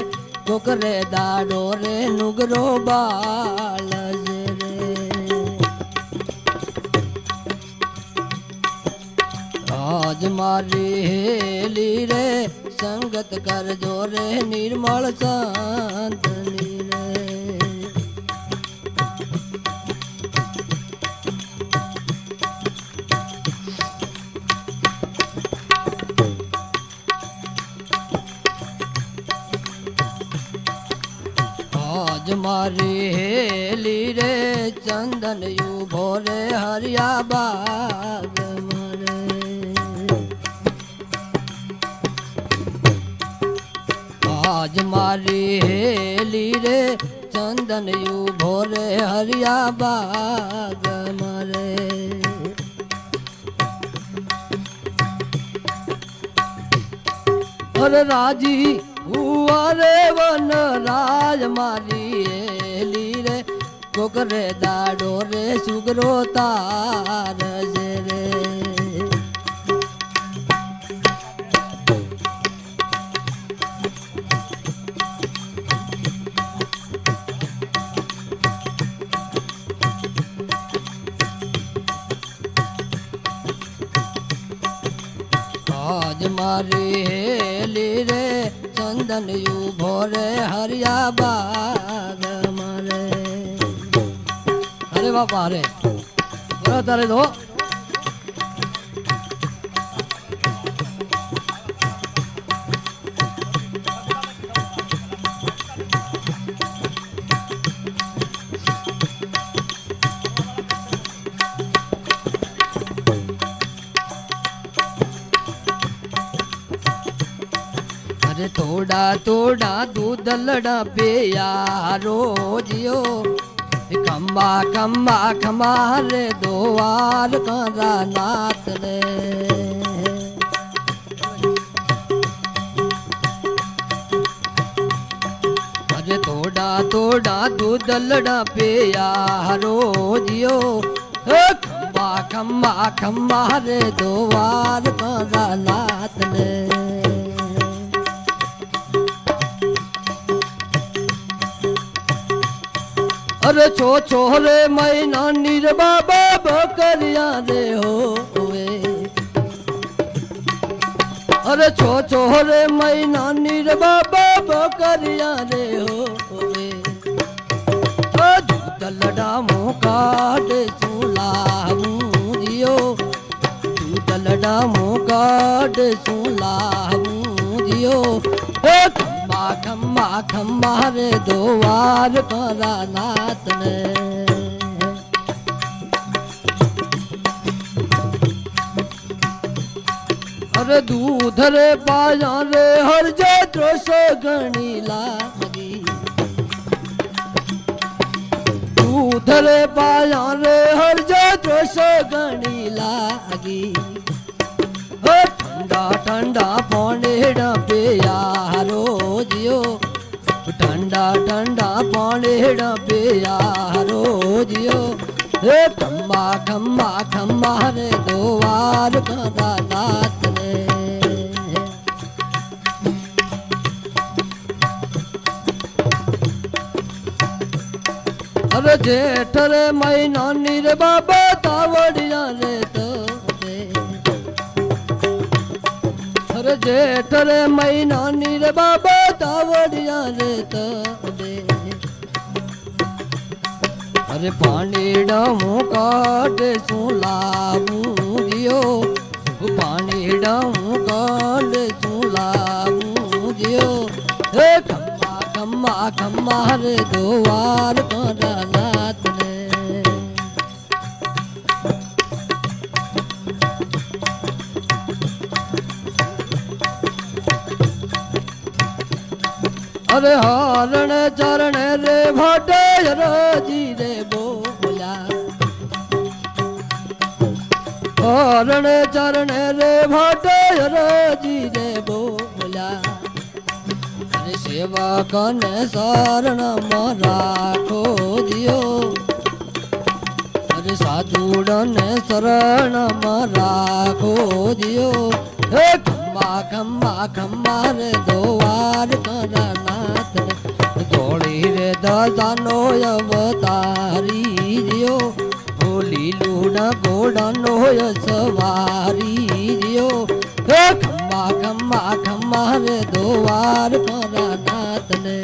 कोकरे दाड़ो रे नुगरो बाल रे आज मारी हेली रे संगत कर जो रे निर्मल शांतनी रे आज मारी हेली रे चंदन यू भोरे हरिया बाग मरे आज मारी हेली रे चंदन यू भोरे हरिया बाग मरे और राजी हुआ रे वन राज मारी हेली रे कोकरे दाड़ो रे सुगरो तार रे आज मारी हेली रे चंदन यू भोरे हरिया बाग मारे अरे बापा अरे तारे दो તોડા તોડા દૂધલડા પેયા રોજિયો ખંબા ખંબા ખંબા રે દોવાર કારા નાથ રે અરે તોડા તોડા દૂધલડા પેયા રોજિયો ખંબા ખંબા ખંબા રે દોવાર કારા નાથ રે અરે છો રે મૈના નીર બાબા બકરિયા રે હોવે અરે છો રે મૈના નીર બાબા બકરિયા રે હોવે દૂધલડા મોકાડે સુલાવું દિયો દૂધલડા મોકાડે સુલાવું દિયો ખંબા ખંબા ખંબા રે દોવાર કારા નાથ ને અરે દૂધ રે પાયા રે હરજે ત્રોસો ગણી લાગી દૂધ રે પાયા રે હરજે ત્રોસો ગણી લાગી ઠંડા ઠંડા પોનેડા પેયા રોજિયો ઠંડા ઠંડા પોનેડા પેયા રોજિયો હે ખંબા ખંબા ખંબા રે દોવાર કારા નાથ રે અરે જેઠ રે મહિના નીર બાબા તાવડિયા રે તો અરે જેઠ રે મહિના નીર બાબા તાવડિયા રે તબે અરે પાણીડા હું કાઢે શું લાવું દિયો પાણીડા હું કાઢે શું લાવું દિયો હે ખમ્મા ખમ્મા ખમ્મા રે દોવાર કારા નાથ રે અરે હરણ ચરણ રે ભાટે રજી રે બોલ્યા હરણ ચરણ રે ભાટે રજી રે બોલ્યા અરે સેવા કને શરણ રાખો દિયો અરે સાધુડને શરણ રાખો દિયો હે ખમ્મા ખમ્મા ખમ્મા રે દોવાર કારા નાથ રે ધોળી રે દાદાનો અવતારી દિયો હોલી લૂડા ઘોડાનો સવારી દિયો હે ખમ્મા ખમ્મા ખમ્મા રે દોવાર કારા નાથ ને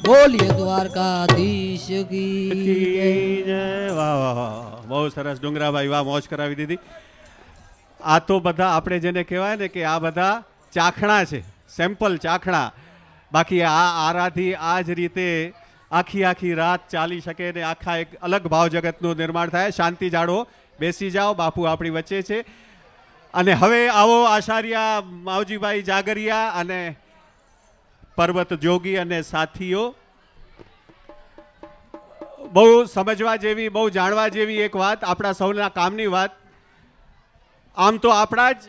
બોલીએ દ્વારકાધીશ કી જય. વાહ વાહ વાહ, બહુ સરસ ડુંગરાભાઈ, વાહ, મોજ કરાવી દીધી. આ તો બધા આપણે જેને કહેવાય ને કે આ બધા ચાખણા છે, સેમ્પલ ચાખણા. બાકી આ આરાધી આ જ રીતે આખી રાત ચાલી શકે ને આખા એક અલગ ભાવ જગતનું નિર્માણ થાય. શાંતિ જાળવો, બેસી જાઓ, બાપુ આપણી વચ્ચે છે. અને હવે આવો આચાર્ય માવજીભાઈ જાગરિયા અને પર્વત જોગી અને સાથીઓ. બહુ સમજવા જેવી, બહુ જાણવા જેવી એક વાત, આપણા સૌના કામની વાત. આમ તો આપણા જ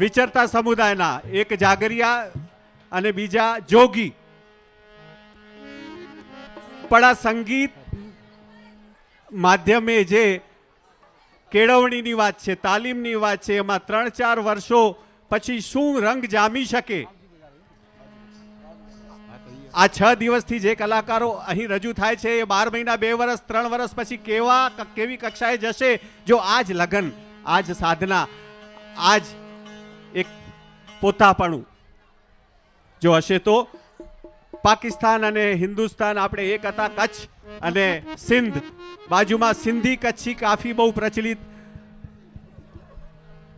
વિચરતા સમુદાયના એક જાગરિયા અને બીજા જોગી, પણ આ સંગીત માધ્યમે જે કેળવણીની વાત છે, તાલીમની વાત છે, એમાં 3-4 વર્ષો પછી શું રંગ જામી શકે. આ 6 દિવસથી જે કલાકારો અહીં રજૂ થાય છે એ 12 મહિના, 2 વર્ષ, 3 વર્ષ પછી કેવી કક્ષાએ જશે જો આજ લગન, આજ સાધના, આજ એક પોતાપણું જો હશે તો. પાકિસ્તાન અને હિન્દુસ્તાન આપણે એક હતા, કચ્છ અને સિંધ બાજુમાં સિંધી કચ્છી કાફી બહુ પ્રચલિત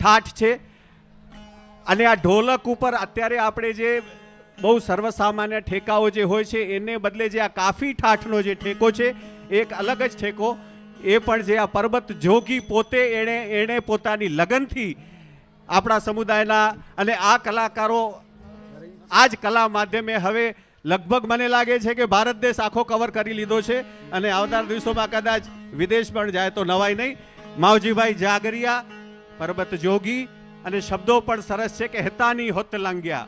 ઠાઠ છે. અને આ ઢોલક ઉપર અત્યારે આપણે જે બહુ સર્વસામાન્ય ઠેકાઓ જે હોય છે એને બદલે જે આ કાફી ઠાઠનો જે ઠેકો છે એક અલગ જ ઠેકો, એ પણ જે આ પર્વત જોગી પોતે એણે પોતાની લગનથી આપણા સમુદાયના અને આ કલાકારો આ જ કલા માધ્યમે હવે લગભગ મને લાગે છે કે ભારત દેશ આખો કવર કરી લીધો છે અને આવનાર દિવસોમાં કદાચ વિદેશ પણ જાય તો નવાઈ નહીં. માવજીભાઈ જાગરિયા, પરબત જોગી, અને શબ્દો પણ સરસ છે કે હેતાની હોત લાંગ્યા.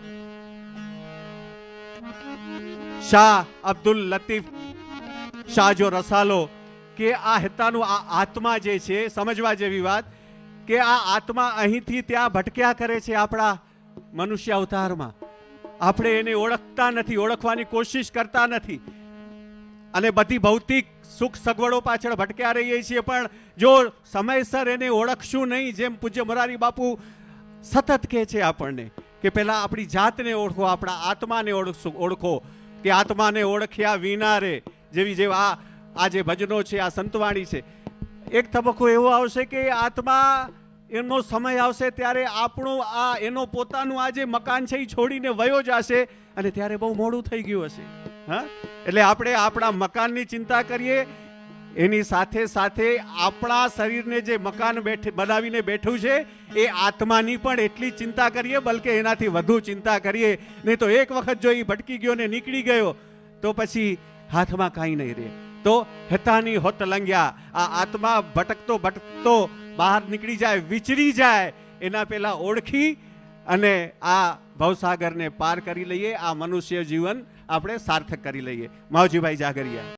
શાહ અબ્દુલ લતીફ શાહ જો રસાલો, કે આ હેતાનું આ આત્મા જે છે, સમજવા જેવી વાત કે આ આત્મા અહીંથી ત્યાં ભટક્યા કરે છે આપણા મનુષ્ય અવતારમાં. આપણે એને ઓળખતા નથી, ઓળખવાની કોશિશ કરતા નથી અને બધી ભૌતિક સુખ સગવડો પાછળ ભટક્યા રહીએ છીએ. પણ જો સમયસર એને ઓળખશું નહીં, જેમ પૂજ્ય મોરારી બાપુ સતત કહે છે આપણને કે પહેલા આપણી જાતને ઓળખો, આપણા આત્માને ઓળખો, કે આત્માને ઓળખ્યા વિના રે, જેવી આ જે ભજનો છે, આ સંતવાણી છે. એક તબક્કો એવો આવશે કે આત્મા એનો સમય આવશે ત્યારે આપણું આ એનો પોતાનું આ જે મકાન છે એ છોડીને વયો જશે અને ત્યારે બહુ મોડું થઈ ગયું હશે. હા, એટલે આપણે આપણા મકાનની ચિંતા કરીએ, એની સાથે સાથે આપણા શરીરને જે મકાન બનાવીને બેઠું છે એ આત્માની પણ એટલી ચિંતા કરીએ, બલકે એનાથી વધુ ચિંતા કરીએ. નહીં તો એક વખત જો એ ભટકી ગયો ને નીકળી ગયો તો પછી હાથમાં કાંઈ નહીં રહે. તો હેતાની હોત લંગ્યા, આ આત્મા ભટકતો ભટકતો બહાર નીકળી જાય, વિચરી જાય, એના પહેલા ઓળખી અને આ ભવસાગરને પાર કરી લઈએ, આ મનુષ્ય જીવન આપણે સાર્થક કરી લઈએ. માવજીભાઈ જાગરિયા.